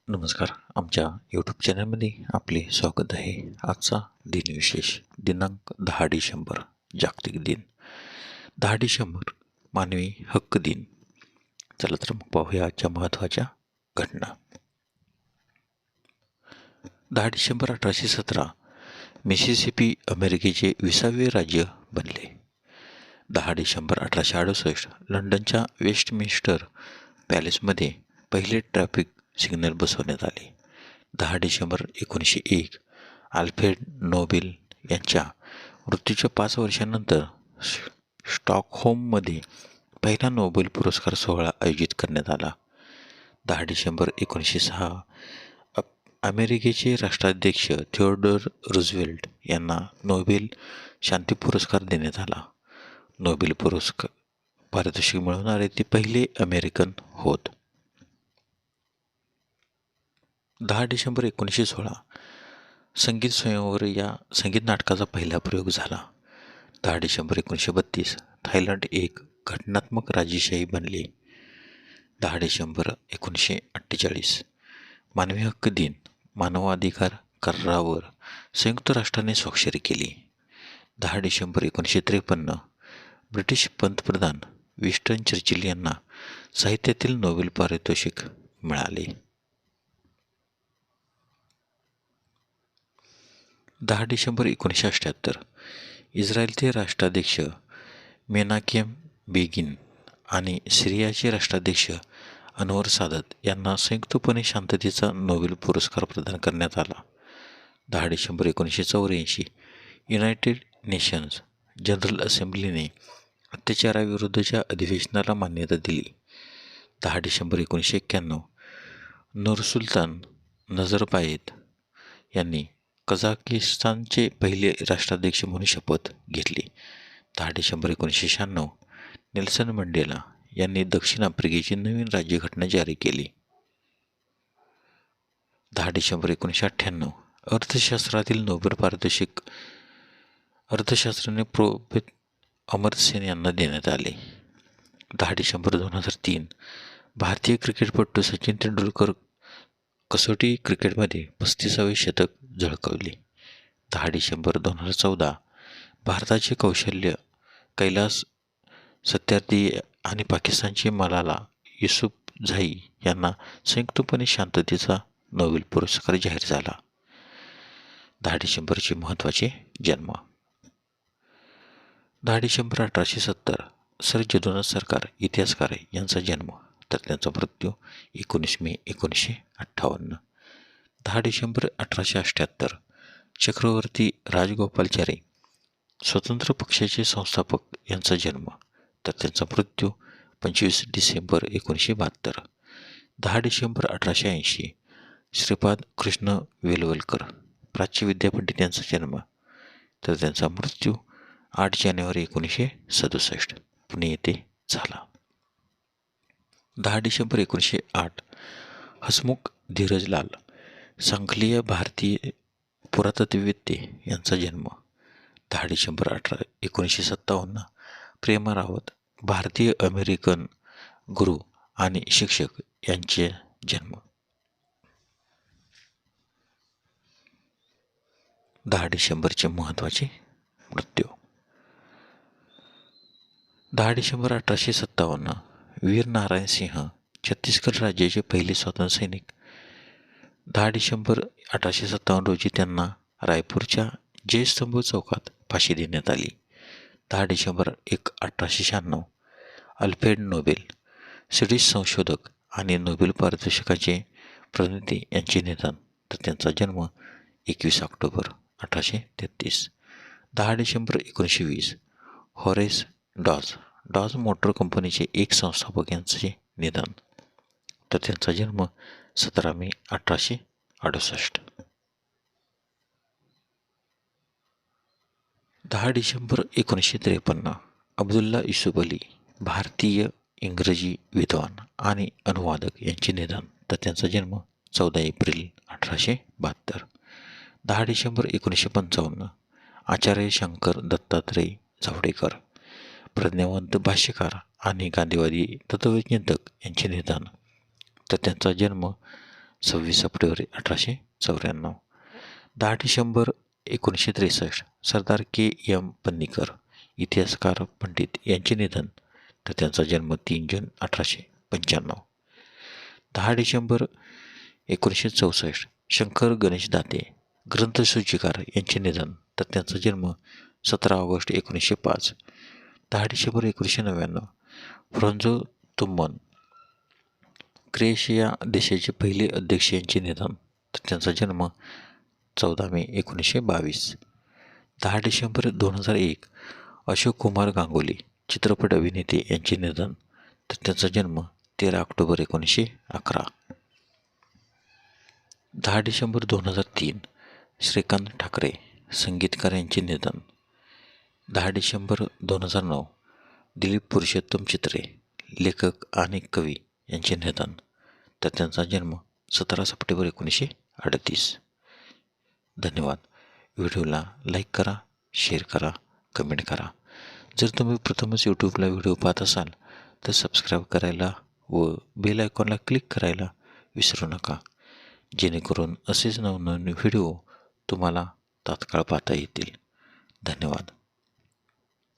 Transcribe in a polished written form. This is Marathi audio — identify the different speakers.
Speaker 1: नमस्कार. आमच्या यूट्यूब चॅनलमध्ये आपले स्वागत आहे. आजचा दिनविशेष दिनांक 10 डिसेंबर जागतिक दिन. 10 डिसेंबर मानवी हक्क दिन. चला तर मग पाहूया आजच्या महत्त्वाच्या घटना. 10 डिसेंबर 1817 मिसिसिपी अमेरिकेचे 20वे राज्य बनले. 10 डिसेंबर 1868 लंडनच्या वेस्टमिन्स्टर पॅलेसमध्ये पहिले ट्रॅफिक सिग्नल बसवण्यात आले. 10 डिसेंबर 1901 आल्फ्रेड नोबेल यांच्या मृत्यूच्या 5 वर्षांनंतर स्टॉकहोममध्ये पहिला नोबेल पुरस्कार सोहळा आयोजित करण्यात आला. 10 डिसेंबर 1906 अमेरिकेचे राष्ट्राध्यक्ष थिओडोर रूझवेल्ट यांना नोबेल शांती पुरस्कार देण्यात आला. नोबेल पुरस्कार पारितोषिक मिळवणारे ते पहिले अमेरिकन होत. 10 डिसेंबर 1916 संगीत स्वयंवर या संगीत नाटकाचा पहिला प्रयोग झाला. 10 डिसेंबर 1932 थायलंड एक घटनात्मक राजेशाही बनली. 10 डिसेंबर 1948 मानवी हक्क दिन. मानवाधिकार करारावर संयुक्त राष्ट्राने स्वाक्षरी केली. 10 डिसेंबर 1953 ब्रिटिश पंतप्रधान विन्स्टन चर्चिल यांना साहित्यातील नोबेल पारितोषिक मिळाले. 10 डिसेंबर 1978 इस्रायलचे राष्ट्राध्यक्ष मेनाकेम बेगिन आणि सिरियाचे राष्ट्राध्यक्ष अनवर सादत यांना संयुक्तपणे शांततेचा नोबेल पुरस्कार प्रदान करण्यात आला. 10 डिसेंबर 1984 युनायटेड नेशन्स जनरल असेंब्लीने अत्याचाराविरुद्धच्या अधिवेशनाला मान्यता दिली. 10 डिसेंबर 1991 नूरसुलतान नझरबायेव यांनी कझाकिस्तानचे पहिले राष्ट्राध्यक्ष म्हणून शपथ घेतली. 10 डिसेंबर 1996 नेल्सन मंडेला यांनी दक्षिण आफ्रिकेची नवीन राज्यघटना जारी केली. 10 डिसेंबर 1998 अर्थशास्त्रातील नोबेल पारितोषिक अर्थशास्त्रज्ञ प्रोफेसर अमर्त्य सेन यांना देण्यात आले. 10 डिसेंबर 2003 भारतीय क्रिकेटपटू सचिन तेंडुलकर कसोटी क्रिकेटमध्ये 35वे शतक झळकावले. 10 डिसेंबर 2014 भारताचे कौशल्य कैलास सत्यार्थी आणि पाकिस्तानचे मलाला युसुफझाई यांना संयुक्तपणे शांततेचा नोबेल पुरस्कार जाहीर झाला. 10 डिसेंबरचे महत्त्वाचे जन्म. 10 डिसेंबर 1870 सर जदुनाथ सरकार इतिहासकार यांचा जन्म तर त्यांचा मृत्यू 19 मे 1958. 10 डिसेंबर 1878 चक्रवर्ती राजगोपालाचारी स्वतंत्र पक्षाचे संस्थापक यांचा जन्म तर त्यांचा मृत्यू 25 डिसेंबर 1972. 10 डिसेंबर 1880 श्रीपाद कृष्ण वेलवलकर प्राच्य विद्यापंडित यांचा जन्म तर त्यांचा मृत्यू 8 जानेवारी 1967 पुणे येथे झाला. 10 डिसेंबर 1908 हसमुख धीरजलाल सांखलीय भारतीय पुरातत्ववेत्ते यांचा जन्म. 10 डिसेंबर 1957 प्रेमा रावत भारतीय अमेरिकन गुरु आणि शिक्षक यांचे जन्म. 10 डिसेंबरचे महत्त्वाचे मृत्यू. 10 डिसेंबर 1857 वीर नारायण सिंह छत्तीसगड राज्याचे पहिले स्वातंत्र्य सैनिक. 10 डिसेंबर 1857 रोजी त्यांना रायपूरच्या जयस्तंभ चौकात फाशी देण्यात आली. 10 डिसेंबर 1896 अल्फ्रेड नोबेल स्वीडिश संशोधक आणि नोबेल पारितोषिकाचे प्रणेते यांचे निधन तर त्यांचा जन्म 21 October 1833. 10 December 1920 Horace Dodge motor कंपनीचे एक संस्थापक यांचे निधन तर त्यांचा जन्म 17 मे 1868. 10 डिसेंबर 1953 अब्दुल्ला युसुफ अली भारतीय इंग्रजी विद्वान आणि अनुवादक यांचे निधन तर त्यांचा जन्म 14 एप्रिल 1872. 10 डिसेंबर 1955 आचार्य शंकर दत्तात्रय जावडेकर प्रज्ञावंत भाष्यकार आणि गांधीवादी तत्त्वचिंतक यांचे निधन तर त्यांचा जन्म 26 सप्टेंबर 1894. 10 डिसेंबर 1963 सरदार के. एम. पन्नीकर, इतिहासकार पंडित यांचे निधन, तर त्यांचा जन्म 3 जून 1895. 10 डिसेंबर 1964 शंकर गणेश दाते, ग्रंथसूचीकार यांचे निधन, तर त्यांचा जन्म 17 ऑगस्ट 1905. 10 डिसेंबर 1999 फ्रान्झो तुम्मन, क्रोएशिया देशाचे पहिले अध्यक्ष यांचे निधन, तर त्यांचा जन्म 14 मे 1922. 10 डिसेंबर 2001 अशोक कुमार गांगुली, चित्रपट अभिनेते यांचे निधन, तर त्यांचा जन्म 13 ऑक्टोबर 1911. 10 डिसेंबर 2003 श्रीकांत ठाकरे, संगीतकार यांचे निधन. 10 डिसेंबर 2009 दिलीप पुरुषोत्तम चित्रे, लेखक आणि कवी यांचे निधन, तर त्यांचा जन्म 17 सप्टेंबर 1938. धन्यवाद. व्हिडिओला लाईक करा, शेअर करा, कमेंट करा. जर तुम्ही प्रथमच यूट्यूबला व्हिडिओ पाहत असाल तर सबस्क्राईब करायला व बेल आयकॉनला क्लिक करायला विसरू नका, जेणेकरून असेच नवनवीन व्हिडिओ तुम्हाला तात्काळ पाहता येतील. धन्यवाद.